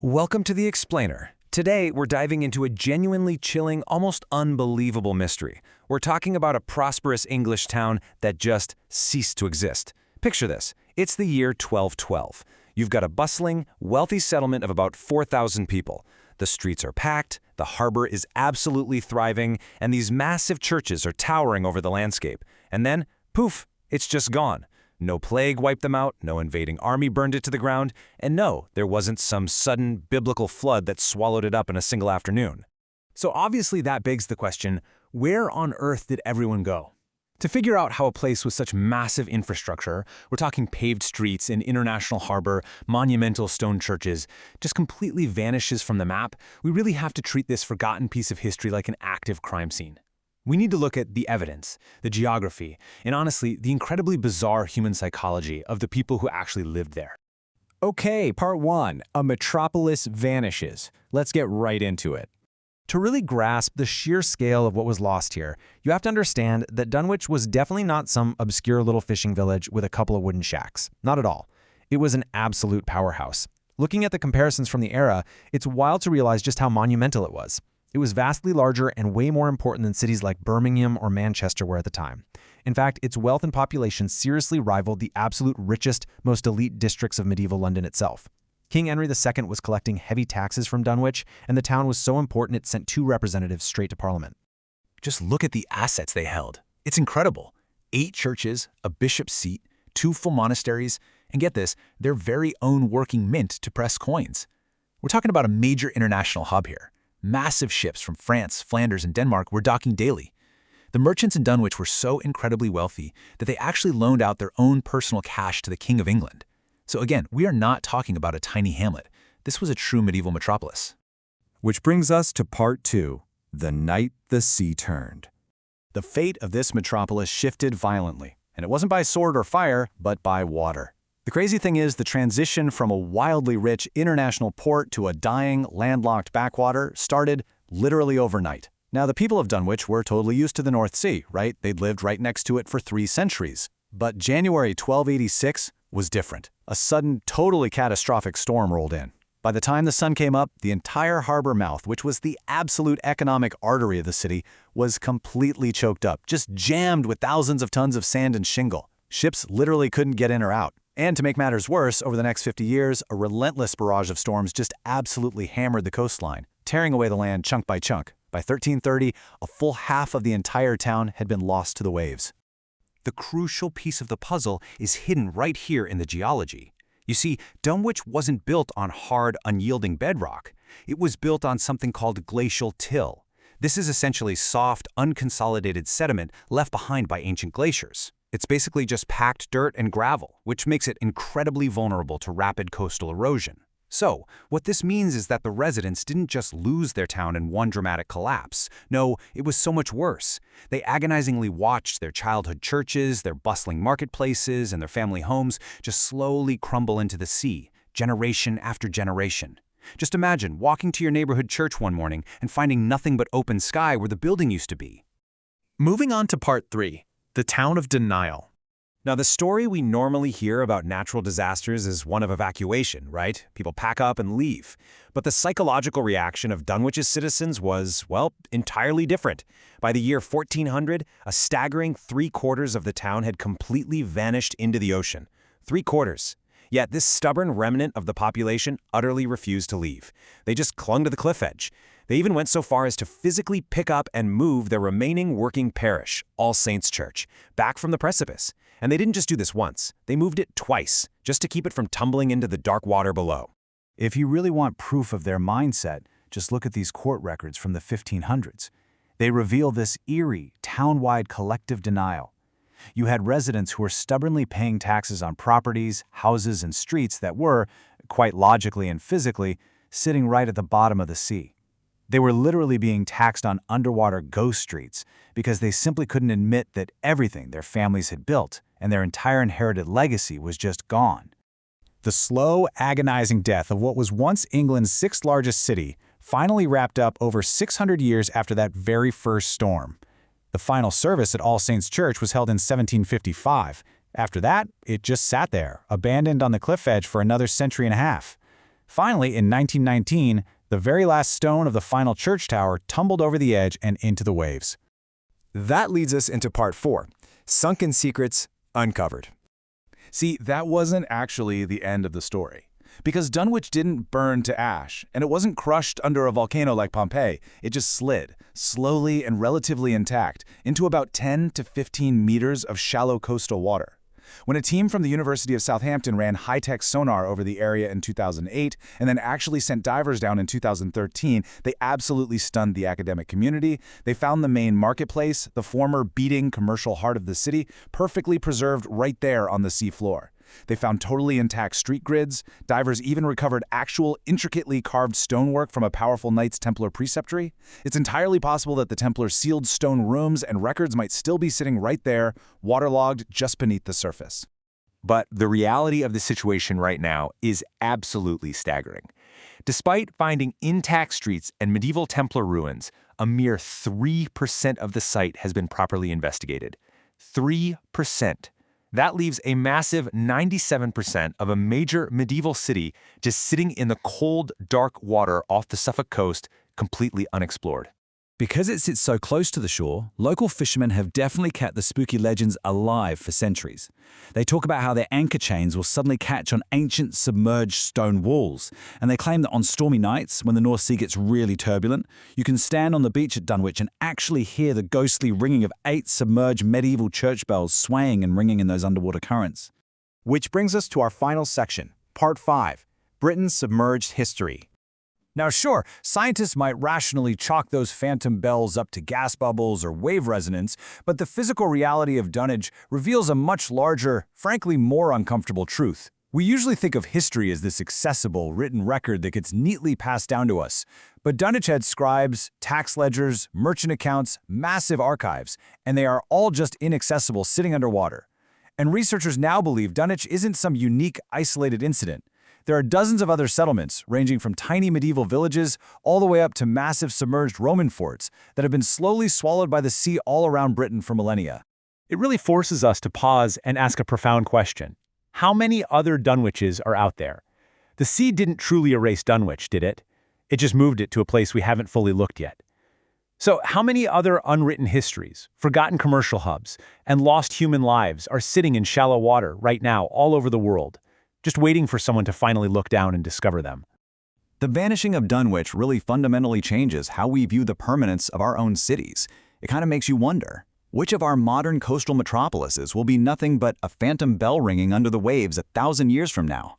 Welcome to The Explainer. Today, we're diving into a genuinely chilling, almost unbelievable mystery. We're talking about a prosperous English town that just ceased to exist. Picture this. It's the year 1212. You've got a bustling, wealthy settlement of about 4,000 people. The streets are packed, the harbor is absolutely thriving, and these massive churches are towering over the landscape. And then, poof, it's just gone. No plague wiped them out, no invading army burned it to the ground, and no, there wasn't some sudden biblical flood that swallowed it up in a single afternoon. So obviously that begs the question, where on earth did everyone go? To figure out how a place with such massive infrastructure, we're talking paved streets, an international harbor, monumental stone churches, just completely vanishes from the map, we really have to treat this forgotten piece of history like an active crime scene. We need to look at the evidence, the geography, and honestly, the incredibly bizarre human psychology of the people who actually lived there. Okay, part one, a metropolis vanishes. Let's get right into it. To really grasp the sheer scale of what was lost here, you have to understand that Dunwich was definitely not some obscure little fishing village with a couple of wooden shacks. Not at all. It was an absolute powerhouse. Looking at the comparisons from the era, it's wild to realize just how monumental it was. It was vastly larger and way more important than cities like Birmingham or Manchester were at the time. In fact, its wealth and population seriously rivaled the absolute richest, most elite districts of medieval London itself. King Henry II was collecting heavy taxes from Dunwich, and the town was so important it sent 2 representatives straight to Parliament. Just look at the assets they held. It's incredible. 8 churches, a bishop's seat, 2 full monasteries, and get this, their very own working mint to press coins. We're talking about a major international hub here. Massive ships from France, Flanders, and Denmark were docking daily. The merchants in Dunwich were so incredibly wealthy that they actually loaned out their own personal cash to the King of England. So again, we are not talking about a tiny hamlet. This was a true medieval metropolis. Which brings us to part 2, the night the sea turned. The fate of this metropolis shifted violently, and it wasn't by sword or fire, but by water. The crazy thing is, the transition from a wildly rich international port to a dying, landlocked backwater started literally overnight. Now, the people of Dunwich were totally used to the North Sea, right? They'd lived right next to it for 3 centuries. But January 1286 was different. A sudden, totally catastrophic storm rolled in. By the time the sun came up, the entire harbor mouth, which was the absolute economic artery of the city, was completely choked up, just jammed with thousands of tons of sand and shingle. Ships literally couldn't get in or out. And to make matters worse, over the next 50 years, a relentless barrage of storms just absolutely hammered the coastline, tearing away the land chunk by chunk. By 1330, a full half of the entire town had been lost to the waves. The crucial piece of the puzzle is hidden right here in the geology. You see, Dunwich wasn't built on hard, unyielding bedrock. It was built on something called glacial till. This is essentially soft, unconsolidated sediment left behind by ancient glaciers. It's basically just packed dirt and gravel, which makes it incredibly vulnerable to rapid coastal erosion. So, what this means is that the residents didn't just lose their town in one dramatic collapse. No, it was so much worse. They agonizingly watched their childhood churches, their bustling marketplaces, and their family homes just slowly crumble into the sea, generation after generation. Just imagine walking to your neighborhood church one morning and finding nothing but open sky where the building used to be. Moving on to part 3. The town of denial. Now, the story we normally hear about natural disasters is one of evacuation, right? People pack up and leave. But the psychological reaction of Dunwich's citizens was, well, entirely different. By the year 1400, a staggering 3/4 of the town had completely vanished into the ocean. 3/4. Yet this stubborn remnant of the population utterly refused to leave. They just clung to the cliff edge. They even went so far as to physically pick up and move their remaining working parish, All Saints Church, back from the precipice. And they didn't just do this once. They moved it twice, just to keep it from tumbling into the dark water below. If you really want proof of their mindset, just look at these court records from the 1500s. They reveal this eerie, town-wide collective denial. You had residents who were stubbornly paying taxes on properties, houses, and streets that were, quite logically and physically, sitting right at the bottom of the sea. They were literally being taxed on underwater ghost streets because they simply couldn't admit that everything their families had built and their entire inherited legacy was just gone. The slow, agonizing death of what was once England's 6th largest city finally wrapped up over 600 years after that very first storm. The final service at All Saints Church was held in 1755. After that, it just sat there, abandoned on the cliff edge for another century and a half. Finally, in 1919, the very last stone of the final church tower tumbled over the edge and into the waves. That leads us into part 4, Sunken Secrets Uncovered. See, that wasn't actually the end of the story. Because Dunwich didn't burn to ash, and it wasn't crushed under a volcano like Pompeii. It just slid, slowly and relatively intact, into about 10 to 15 meters of shallow coastal water. When a team from the University of Southampton ran high-tech sonar over the area in 2008 and then actually sent divers down in 2013, they absolutely stunned the academic community. They found the main marketplace, the former beating commercial heart of the city, perfectly preserved right there on the seafloor. They found totally intact street grids. Divers even recovered actual intricately carved stonework from a powerful Knights Templar preceptory. It's entirely possible that the Templars' sealed stone rooms and records might still be sitting right there, waterlogged just beneath the surface. But the reality of the situation right now is absolutely staggering. Despite finding intact streets and medieval Templar ruins, a mere 3% of the site has been properly investigated. 3%. That leaves a massive 97% of a major medieval city just sitting in the cold, dark water off the Suffolk coast, completely unexplored. Because it sits so close to the shore, local fishermen have definitely kept the spooky legends alive for centuries. They talk about how their anchor chains will suddenly catch on ancient submerged stone walls, and they claim that on stormy nights, when the North Sea gets really turbulent, you can stand on the beach at Dunwich and actually hear the ghostly ringing of 8 submerged medieval church bells swaying and ringing in those underwater currents. Which brings us to our final section, Part 5, Britain's Submerged History. Now sure, scientists might rationally chalk those phantom bells up to gas bubbles or wave resonance, but the physical reality of Dunwich reveals a much larger, frankly more uncomfortable truth. We usually think of history as this accessible, written record that gets neatly passed down to us. But Dunwich had scribes, tax ledgers, merchant accounts, massive archives, and they are all just inaccessible sitting underwater. And researchers now believe Dunwich isn't some unique, isolated incident. There are dozens of other settlements, ranging from tiny medieval villages all the way up to massive submerged Roman forts that have been slowly swallowed by the sea all around Britain for millennia. It really forces us to pause and ask a profound question. How many other Dunwiches are out there? The sea didn't truly erase Dunwich, did it? It just moved it to a place we haven't fully looked yet. So how many other unwritten histories, forgotten commercial hubs, and lost human lives are sitting in shallow water right now all over the world, just waiting for someone to finally look down and discover them? The vanishing of Dunwich really fundamentally changes how we view the permanence of our own cities. It kind of makes you wonder, which of our modern coastal metropolises will be nothing but a phantom bell ringing under the waves 1,000 years from now?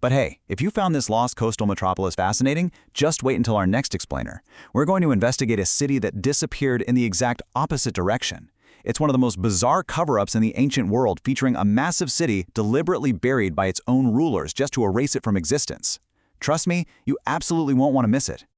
But hey, if you found this lost coastal metropolis fascinating, just wait until our next explainer. We're going to investigate a city that disappeared in the exact opposite direction. It's one of the most bizarre cover-ups in the ancient world, featuring a massive city deliberately buried by its own rulers just to erase it from existence. Trust me, you absolutely won't want to miss it.